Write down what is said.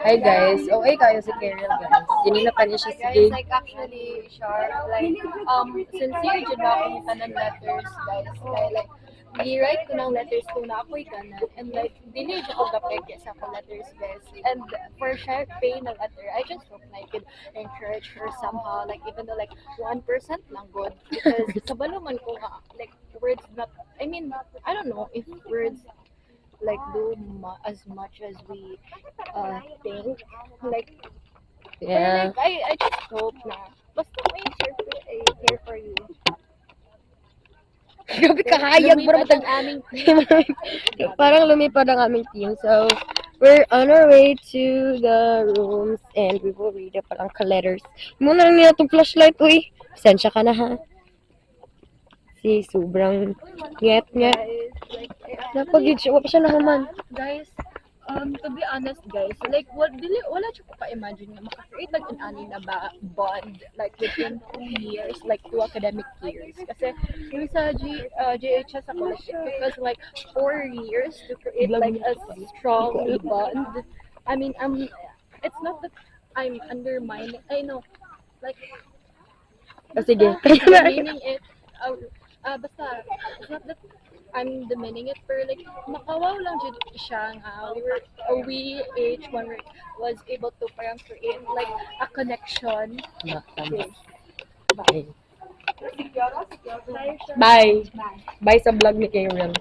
Hi guys. Okay kayo si Carol guys. Kanina pa niya siya Guys, sige. like actually, sure, like, sincere dyan na akong ng letters, guys. Like, i-write ko ng letters ko na ako'y ganan. And like, dili dyan ko gapeke sa ako letters, guys. And for share pay ng letter, I just hope na I could encourage her somehow, like, even though like 1% lang good. Because kabalo man ko nga, like, words not, I mean, I don't know if words like do as much as we think. Like, but Yeah. like, I just hope na basta may here for you. Grabe kahayag bro. Lumipad ang aming Parang lumipad ang aming team. So, we're on our way to the rooms and we will read up ang letters. Muna lang nila itong flashlight. Uy, sensya ka na ha. Si sobrang nget-nget. guys. Like, Napagid siya. Wala pa siya nahuman. guys, to be honest, guys, like, wala siya ko pa-imagine na maka-create like an ani na bond, like, within 2 years, like, 2 academic years. Kasi, yung sa JHS ako, like, it took us, like, 4 years to create, like, a strong bond. I mean, it's not that I'm undermining, I know, like, Sige. demeaning it, basta, it's not that I'm demeaning it, pero like, makawaw lang dyan siya nga. We each one was able to parang create like a connection. Okay. Okay. Bye. Bye sa vlog ni Karen.